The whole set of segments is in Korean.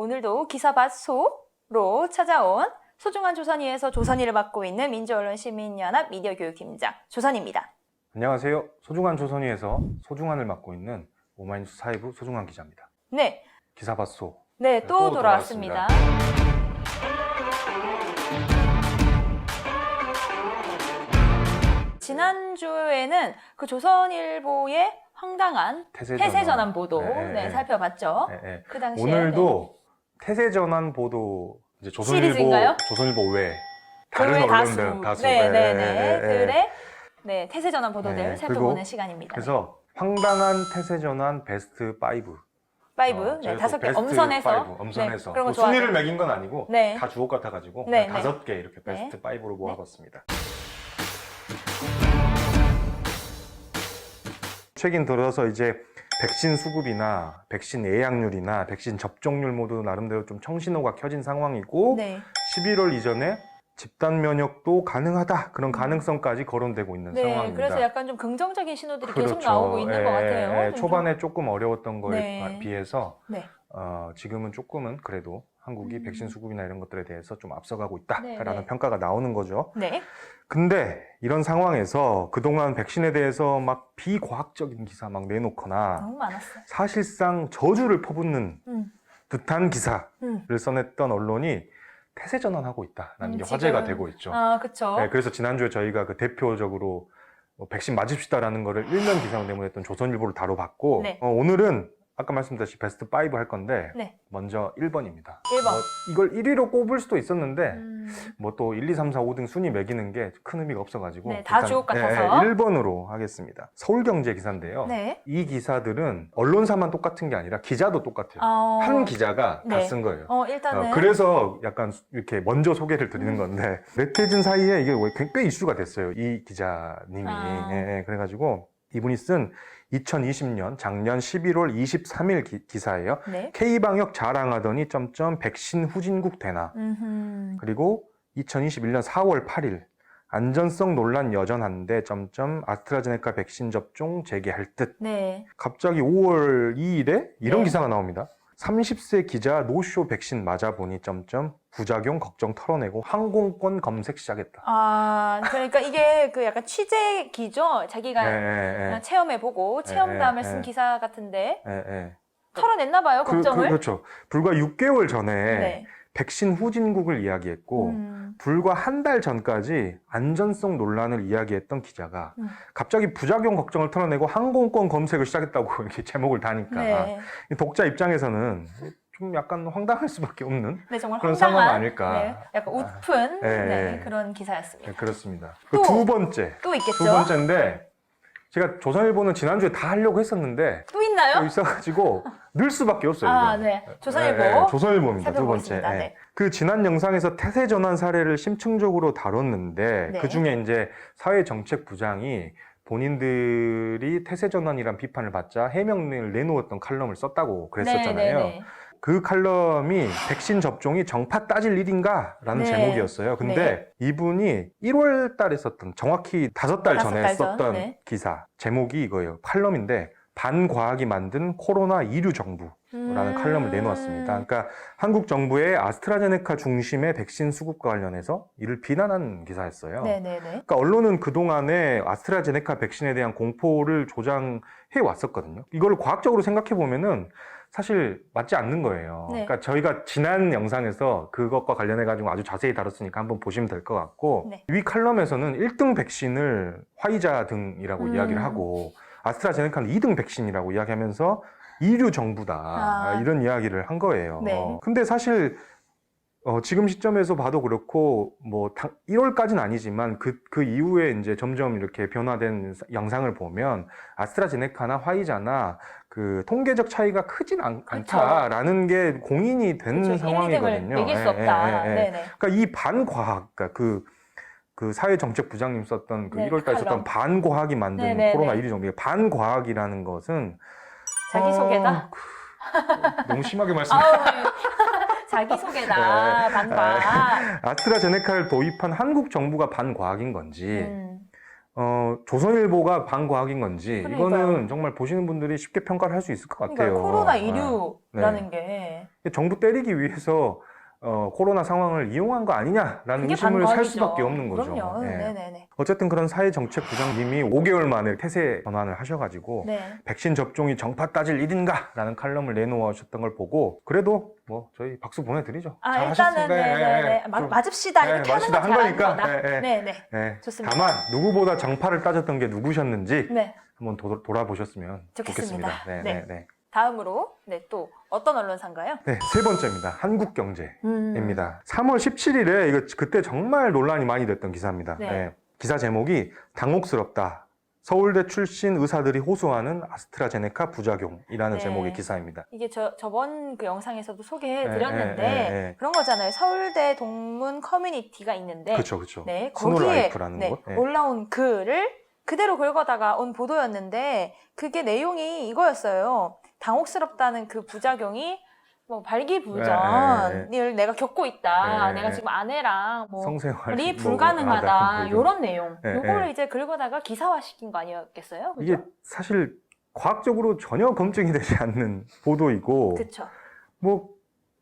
오늘도 기사밭소로 찾아온 소중한 조선이에서 조선이를 맡고 있는 민주언론시민연합 미디어교육팀장 조선입니다. 안녕하세요. 소중한 조선이에서 소중한을 맡고 있는 오마이뉴스 사회부 소중한 기자입니다. 네. 기사밭소. 네, 또 돌아왔습니다. 지난주에는 그 조선일보의 황당한 태세전환 보도 살펴봤죠. 그 당시에 오늘도 태세전환 보도 이제 시리즈인가요? 조선일보 외 다른 외 언론들 다수 들의 태세전환 보도들 살펴보는 시간입니다. 그래서 황당한 태세전환 베스트 5. 5개 엄선해서 그런 거 순위를 매긴 건 아니고 다 주옥 같아가지고 5개 이렇게 베스트 5로 모아봤습니다. 최근 들어서 이제 백신 수급이나 백신 예약률이나 백신 접종률 모두 나름대로 좀 청신호가 켜진 상황이고 11월 이전에 집단 면역도 가능하다 그런 가능성까지 거론되고 있는 상황입니다. 그래서 약간 좀 긍정적인 신호들이 계속 나오고 있는 것 같아요. 초반에 조금 어려웠던 거에 비해서 지금은 조금은 그래도 한국이 백신 수급이나 이런 것들에 대해서 좀 앞서가고 있다라는 평가가 나오는 거죠. 근데 이런 상황에서 그동안 백신에 대해서 막 비과학적인 기사 막 내놓거나 너무 많았어요. 사실상 저주를 퍼붓는 듯한 기사를 써냈던 언론이 태세전환하고 있다라는 게 화제가 되고 있죠. 그렇죠. 그래서 지난주에 저희가 그 대표적으로 백신 맞읍시다라는 거를 일면 기사로 내보냈던 조선일보를 다뤄봤고 오늘은 아까 말씀드렸듯이 베스트 5 할 건데 먼저 1번입니다. 1번. 이걸 1위로 꼽을 수도 있었는데 뭐 또 1, 2, 3, 4, 5등 순위 매기는 게 큰 의미가 없어가지고 다 주옥 같아서 1번으로 하겠습니다. 서울경제 기사인데요. 이 기사들은 언론사만 똑같은 게 아니라 기자도 똑같아요. 한 기자가 다 쓴 거예요. 일단은 그래서 약간 이렇게 먼저 소개를 드리는 건데 네티즌 사이에 이게 꽤 이슈가 됐어요. 이 기자님이. 그래가지고 이분이 쓴 2020년 작년 11월 23일 기사예요. K방역 자랑하더니 백신 후진국 되나. 그리고 2021년 4월 8일 안전성 논란 여전한데 아스트라제네카 백신 접종 재개할 듯. 갑자기 5월 2일에 이런 기사가 나옵니다. 30세 기자 노쇼 백신 맞아보니 부작용 걱정 털어내고 항공권 검색 시작했다. 그러니까 이게 그 약간 취재기죠. 자기가 체험해보고 체험담을 쓴 기사 같은데 털어냈나 봐요, 걱정을. 그렇죠. 불과 6개월 전에 백신 후진국을 이야기했고 불과 한 달 전까지 안전성 논란을 이야기했던 기자가 갑자기 부작용 걱정을 털어내고 항공권 검색을 시작했다고 이렇게 제목을 다니까 독자 입장에서는 좀 약간 황당할 수밖에 없는 정말 그런 상황 아닐까. 약간 웃픈 그런 기사였습니다. 그렇습니다. 그 두 번째. 또 있겠죠. 두 번째인데 제가 조선일보는 지난주에 다 하려고 했었는데 또 있나요? 있어가지고 늘 수밖에 없어요. 조선일보. 조선일보입니다. 두 번째. 그 지난 영상에서 태세전환 사례를 심층적으로 다뤘는데 그 중에 이제 사회정책부장이 본인들이 태세전환이란 비판을 받자 해명을 내놓았던 칼럼을 썼다고 그랬었잖아요. 그 칼럼이 백신 접종이 정파 따질 일인가? 라는 제목이었어요. 근데 이분이 1월 달에 썼던, 정확히 5달 전에 썼던 기사, 제목이 이거예요. 칼럼인데, 반과학이 만든 코로나 2류 정부라는 칼럼을 내놓았습니다. 그러니까 한국 정부의 아스트라제네카 중심의 백신 수급과 관련해서 이를 비난한 기사였어요. 그러니까 언론은 그동안에 아스트라제네카 백신에 대한 공포를 조장해 왔었거든요. 이걸 과학적으로 생각해 보면은 사실 맞지 않는 거예요. 그러니까 저희가 지난 영상에서 그것과 관련해가지고 아주 자세히 다뤘으니까 한번 보시면 될 것 같고 위 칼럼에서는 1등 백신을 화이자 등이라고 이야기를 하고 아스트라제네카는 2등 백신이라고 이야기하면서 2류 정부다 이런 이야기를 한 거예요. 근데 사실 지금 시점에서 봐도 그렇고 뭐 1월까지는 아니지만 그 이후에 이제 점점 이렇게 변화된 영상을 보면 아스트라제네카나 화이자나 그 통계적 차이가 크진 않다라는 게 공인이 된 상황이거든요. 매길 수 없다. 그러니까 이 반과학, 그러니까 그 사회정책부장님 썼던 그 1월달에 썼던 반과학이 만든 코로나 1류 정도. 반과학이라는 것은 자기소개다? 너무 심하게 말씀하셨어요. 자기소개다. 반과학. 아스트라제네카를 도입한 한국 정부가 반과학인 건지 조선일보가 반과학인 건지 그러니까요. 이거는 정말 보시는 분들이 쉽게 평가를 할 수 있을 것 같아요. 그러니까 코로나 이류라는 게 정부 때리기 위해서 코로나 상황을 이용한 거 아니냐라는 그게 의심을 살 반과학이죠. 수밖에 없는 거죠. 그럼요. 예. 네네네. 어쨌든 그런 사회정책부장님이 5개월 만에 태세 전환을 하셔가지고 네. 백신 접종이 정파 따질 일인가라는 칼럼을 내놓으셨던 걸 보고 그래도 뭐 저희 박수 보내드리죠. 일단은 네네네. 맞읍시다 이렇게 하는 맞읍시다 건 한 잘한 거니까. 거다. 네네. 좋습니다. 다만 누구보다 정파를 따졌던 게 누구셨는지 네. 한번 돌아보셨으면 좋겠습니다. 좋겠습니다. 네. 다음으로 또 어떤 언론사인가요? 네, 세 번째입니다. 한국경제입니다. 3월 17일에 이거 그때 정말 논란이 많이 됐던 기사입니다. 네. 기사 제목이 당혹스럽다. 서울대 출신 의사들이 호소하는 아스트라제네카 부작용이라는 제목의 기사입니다. 이게 저번 그 영상에서도 소개해드렸는데 그런 거잖아요. 서울대 동문 커뮤니티가 있는데 그렇죠. 네, 거기에 곳 올라온 글을 그대로 긁어다가 온 보도였는데 그게 내용이 이거였어요. 당혹스럽다는 그 부작용이 뭐 발기부전을 내가 겪고 있다. 내가 지금 아내랑 뭐 성생활이 불가능하다. 이런 내용. 요거를 이제 긁어다가 기사화시킨 거 아니었겠어요? 그죠? 이게 사실 과학적으로 전혀 검증이 되지 않는 보도이고 그쵸. 뭐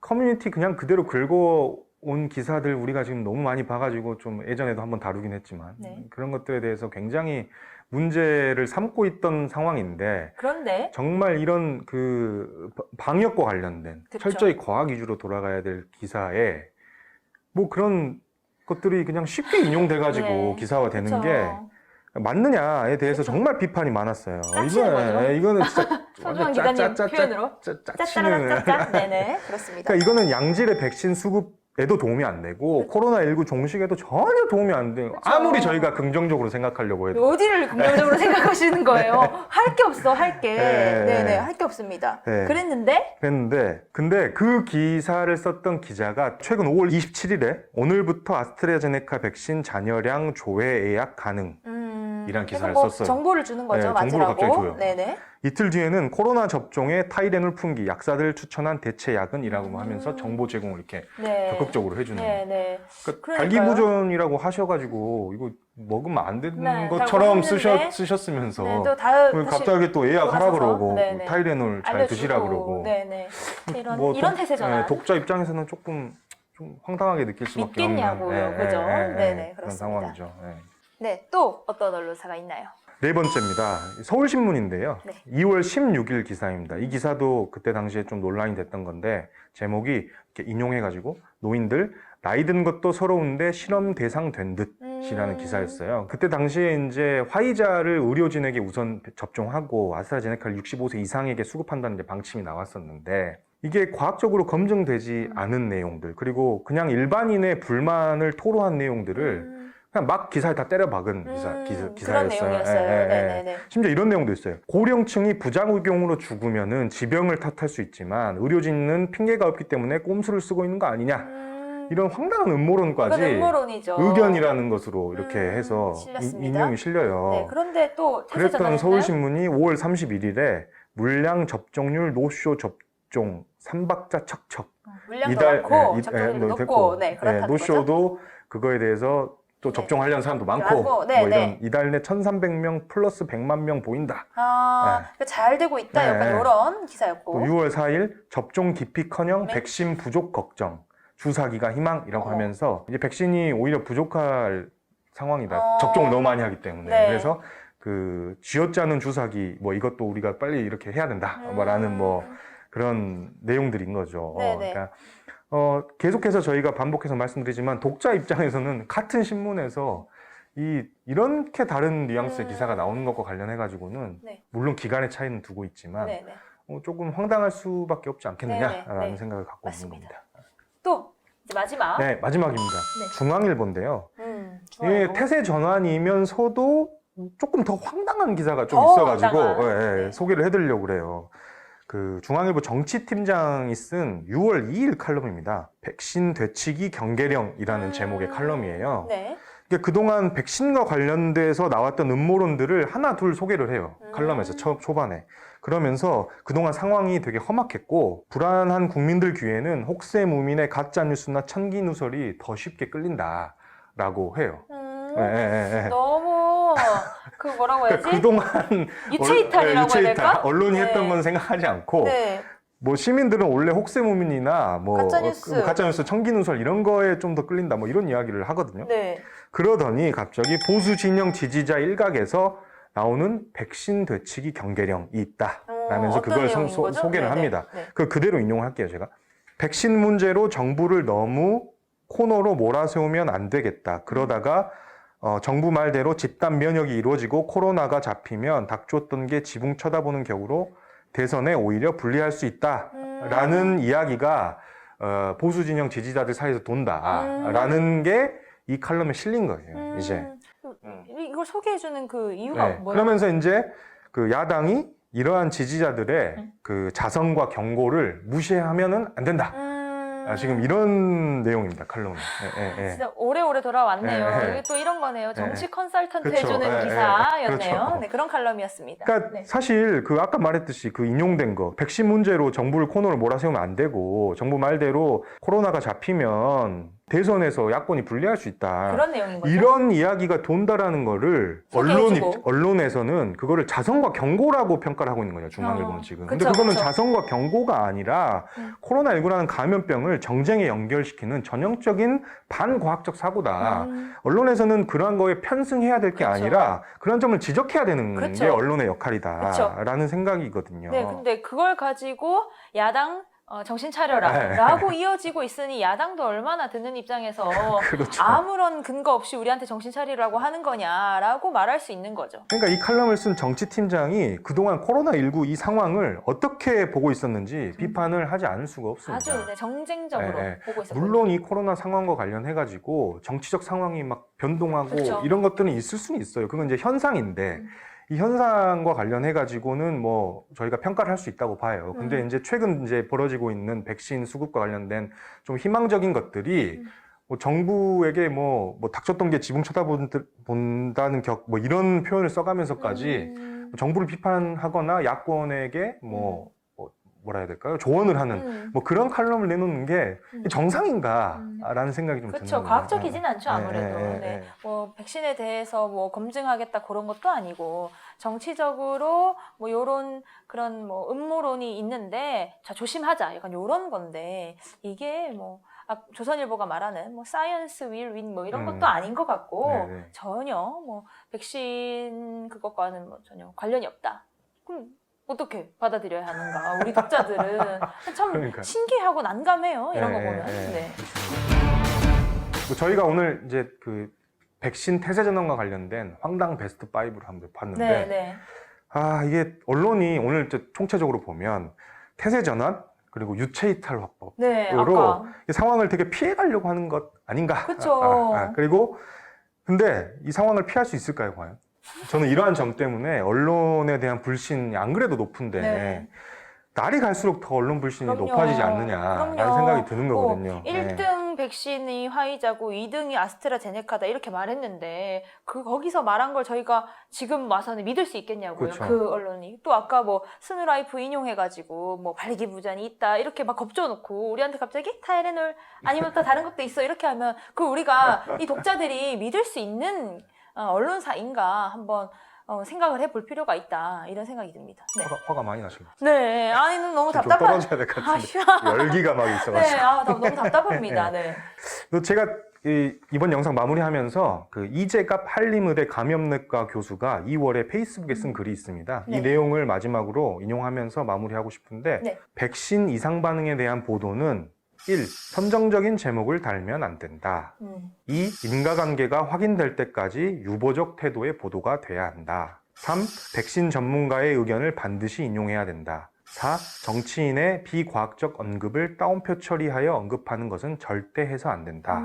커뮤니티 그냥 그대로 긁어온 기사들 우리가 지금 너무 많이 봐가지고 좀 예전에도 한번 다루긴 했지만 그런 것들에 대해서 굉장히 문제를 삼고 있던 상황인데 그런데 정말 이런 그 방역과 관련된 철저히 과학 위주로 돌아가야 될 기사에 뭐 그런 것들이 그냥 쉽게 인용돼 가지고 기사화되는 게 맞느냐에 대해서 정말 비판이 많았어요. 이거는 진짜 소중한 기자님 표현으로 짜짜라짜짜. 네네, 그렇습니다. 그러니까 이거는 양질의 백신 수급에도 도움이 안 되고 코로나19 종식에도 전혀 도움이 안 돼요. 아무리 저희가 긍정적으로 생각하려고 해도. 어디를 긍정적으로 생각하시는 거예요? 할 게 없어, 할 게. 네네, 할 게 없습니다. 그랬는데 근데 그 기사를 썼던 기자가 최근 5월 27일에 오늘부터 아스트라제네카 백신 잔여량 조회 예약 가능. 이란 기사를 썼어요. 정보를 주는 거죠, 맞으라고. 정보를 갑자기 줘요. 네네. 이틀 뒤에는 코로나 접종에 타이레놀 품기, 약사들 추천한 대체약은이라고 하면서 정보 제공을 이렇게 적극적으로 해주는. 그러니까 발기부전이라고 하셔가지고 이거 먹으면 안 되는 것처럼 쓰셨으면서 갑자기 또 예약하라 그러고 타이레놀 잘 드시라 그러고. 이런 태세 전환. 독자 입장에서는 조금 좀 황당하게 느낄 수밖에 믿겠냐고요, 그죠? 네네, 그런 그렇습니다. 상황이죠. 네, 또 어떤 언론사가 있나요? 네 번째입니다. 서울신문인데요. 2월 16일 기사입니다. 이 기사도 그때 당시에 좀 논란이 됐던 건데 제목이 이렇게 인용해가지고 노인들 나이 든 것도 서러운데 실험 대상 된 듯이라는 기사였어요. 그때 당시에 이제 화이자를 의료진에게 우선 접종하고 아스트라제네카를 65세 이상에게 수급한다는 이제 방침이 나왔었는데 이게 과학적으로 검증되지 않은 내용들 그리고 그냥 일반인의 불만을 토로한 내용들을 그냥 막 기사에 다 때려 박은 기사였어요. 그런 내용이었어요. 심지어 이런 내용도 있어요. 고령층이 부작용으로 죽으면은 지병을 탓할 수 있지만 의료진은 핑계가 없기 때문에 꼼수를 쓰고 있는 거 아니냐. 이런 황당한 음모론까지 의견이라는 것으로 이렇게 해서 인용이 실려요. 네, 그런데 또 그랬던 서울신문이 5월 31일에 물량 접종률 노쇼 접종 3박자 척척 물량도 많고 접종률도 높고 노쇼도 그거에 대해서 또 접종하려는 사람도 많고 뭐 이런 이달 내 1,300명 플러스 100만 명 보인다. 잘 되고 있다. 약간 이런 기사였고. 또 6월 4일 접종 기피커녕 백신 부족 걱정, 주사기가 희망이라고 하면서 이제 백신이 오히려 부족할 상황이다. 접종을 너무 많이 하기 때문에. 그래서 그 쥐어짜는 주사기 뭐 이것도 우리가 빨리 이렇게 해야 된다라는 뭐 그런 내용들인 거죠. 그러니까 계속해서 저희가 반복해서 말씀드리지만 독자 입장에서는 같은 신문에서 이렇게 다른 뉘앙스의 기사가 나오는 것과 관련해 가지고는 물론 기간의 차이는 두고 있지만 조금 황당할 수밖에 없지 않겠느냐라는 생각을 갖고 있는 겁니다. 또 이제 마지막. 네, 마지막입니다. 중앙일보인데요. 이게 태세 전환이면서도 조금 더 황당한 기사가 좀 있어가지고 소개를 해드리려고 그래요. 그 중앙일보 정치팀장이 쓴 6월 2일 칼럼입니다. 백신 되치기 경계령이라는 제목의 칼럼이에요. 그동안 백신과 관련돼서 나왔던 음모론들을 하나 둘 소개를 해요. 칼럼에서 초반에. 그러면서 그동안 상황이 되게 험악했고 불안한 국민들 귀에는 혹세무민의 가짜뉴스나 천기누설이 더 쉽게 끌린다라고 해요. 너무 그 뭐라고 해야지? 그동안 유체이탈이라고 해야 될까? 언론이 네. 했던 건 생각하지 않고 네. 뭐 시민들은 원래 혹세무민이나 뭐 가짜뉴스. 가짜뉴스, 청기누설 이런 거에 좀 더 끌린다 뭐 이런 이야기를 하거든요. 네. 그러더니 갑자기 보수 진영 지지자 일각에서 나오는 백신 되치기 경계령이 있다라면서 어떤 그걸 내용인 거죠? 소개를 네네. 합니다. 네. 그대로 인용할게요, 제가. 백신 문제로 정부를 너무 코너로 몰아세우면 안 되겠다. 그러다가 정부 말대로 집단 면역이 이루어지고 코로나가 잡히면 닥쳤던 게 지붕 쳐다보는 격으로 대선에 오히려 불리할 수 있다라는 이야기가 보수 진영 지지자들 사이에서 돈다라는 게 이 칼럼에 실린 거예요. 이제 이걸 소개해주는 그 이유가 네. 뭐예요? 그러면서 이제 그 야당이 이러한 지지자들의 그 자성과 경고를 무시하면은 안 된다. 지금 이런 내용입니다, 칼럼은. 진짜 오래오래 돌아왔네요. 네. 이게 또 이런 거네요. 정치 컨설턴트 그쵸. 해주는 네. 기사였네요. 그렇죠. 네, 그런 칼럼이었습니다. 그러니까 네. 사실 그 아까 말했듯이 그 인용된 거 백신 문제로 정부를 코너로 몰아세우면 안 되고 정부 말대로 코로나가 잡히면 대선에서 야권이 불리할 수 있다. 그런 내용인 거죠. 이런 이야기가 돈다라는 거를 소개해주고. 언론에서는 그거를 자성과 경고라고 평가를 하고 있는 거예요. 중앙일보는 지금. 근데 그쵸, 그거는 그쵸. 자성과 경고가 아니라 코로나19라는 감염병을 정쟁에 연결시키는 전형적인 반과학적 사고다. 언론에서는 그러한 거에 편승해야 될 게 그쵸. 아니라 그런 점을 지적해야 되는 그쵸. 게 언론의 역할이다라는 생각이거든요. 네, 근데 그걸 가지고 야당 정신 차려라 라고 이어지고 있으니 야당도 얼마나 듣는 입장에서 그렇죠. 아무런 근거 없이 우리한테 정신 차리라고 하는 거냐라고 말할 수 있는 거죠. 그러니까 이 칼럼을 쓴 정치팀장이 그동안 코로나19 이 상황을 어떻게 보고 있었는지 비판을 하지 않을 수가 없습니다. 아주 네, 정쟁적으로 네. 보고 있었거든요. 물론 이 코로나 상황과 관련해가지고 정치적 상황이 막 변동하고 그렇죠. 이런 것들은 있을 수는 있어요. 그건 이제 현상인데 이 현상과 관련해가지고는 뭐 저희가 평가를 할 수 있다고 봐요. 근데 이제 최근 이제 벌어지고 있는 백신 수급과 관련된 좀 희망적인 것들이 뭐 정부에게 뭐 닥쳤던 게 지붕 쳐다본다는 격 뭐 이런 표현을 써가면서까지 정부를 비판하거나 야권에게 뭐라 해야 될까요? 조언을 하는 뭐 그런 칼럼을 내놓는 게 정상인가라는 생각이 좀 드는 그렇죠. 거예요. 과학적이진 않죠, 아무래도. 네. 네. 뭐 백신에 대해서 뭐 검증하겠다 그런 것도 아니고 정치적으로 뭐 요런 그런 뭐 음모론이 있는데 자 조심하자 약간 요런 건데 이게 뭐 조선일보가 말하는 뭐 사이언스 윌 윈 뭐 이런 것도 아닌 것 같고 네네. 전혀 뭐 백신 그것과는 뭐 전혀 관련이 없다. 그럼 어떻게 받아들여야 하는가? 우리 독자들은 참 그러니까요. 신기하고 난감해요. 이런 거 네, 보면. 네. 네. 뭐 저희가 오늘 이제 그 백신 태세 전환과 관련된 황당 베스트 5를 한번 봤는데 네, 네. 이게 언론이 오늘 총체적으로 보면 태세 전환 그리고 유체 이탈 화법으로 네, 아까. 이 상황을 되게 피해 가려고 하는 것 아닌가? 그쵸. 그리고 근데 이 상황을 피할 수 있을까요, 과연? 저는 이러한 점 때문에 언론에 대한 불신이 안 그래도 높은데 네. 날이 갈수록 더 언론 불신이 그럼요. 높아지지 않느냐라는 그럼요. 생각이 드는 거거든요. 1등 백신이 화이자고 2등이 아스트라제네카다 이렇게 말했는데 거기서 말한 걸 저희가 지금 와서는 믿을 수 있겠냐고요. 그렇죠. 그 언론이. 또 아까 뭐 스누라이프 인용해가지고 뭐 발기부전이 있다 이렇게 막 겁줘놓고 우리한테 갑자기 타이레놀 아니면 또 다른 것도 있어 이렇게 하면 우리가 이 독자들이 믿을 수 있는 언론사인가 한번 생각을 해볼 필요가 있다 이런 생각이 듭니다. 네. 화가 많이 나시고 네, 아니 너무 좀 답답한. 떨어져야 될 것 같은데 열기가 막 있어가지고. 네, 너무 답답합니다. 네. 제가 이번 영상 마무리하면서 그 이재갑 한림의대 감염내과 교수가 2월에 페이스북에 쓴 글이 있습니다. 네. 이 내용을 마지막으로 인용하면서 마무리하고 싶은데 네. 백신 이상 반응에 대한 보도는 1. 선정적인 제목을 달면 안 된다. 2. 인과관계가 확인될 때까지 유보적 태도의 보도가 돼야 한다. 3. 백신 전문가의 의견을 반드시 인용해야 된다. 4. 정치인의 비과학적 언급을 따옴표 처리하여 언급하는 것은 절대 해서 안 된다.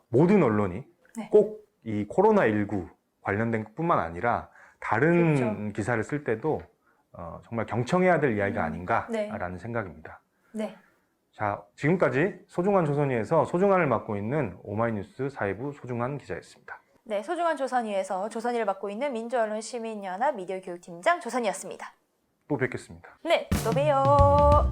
모든 언론이 네. 꼭 이 코로나19 관련된 것뿐만 아니라 다른 그렇죠. 기사를 쓸 때도 정말 경청해야 될 이야기가 네. 아닌가라는 생각입니다. 네. 자, 지금까지 소중한 조선위에서 소중한을 맡고 있는 오마이뉴스 사회부 소중한 기자였습니다. 네, 소중한 조선위에서 조선위를 맡고 있는 민주언론시민연합 미디어교육팀장 조선이었습니다. 또 뵙겠습니다. 네, 또 봬요.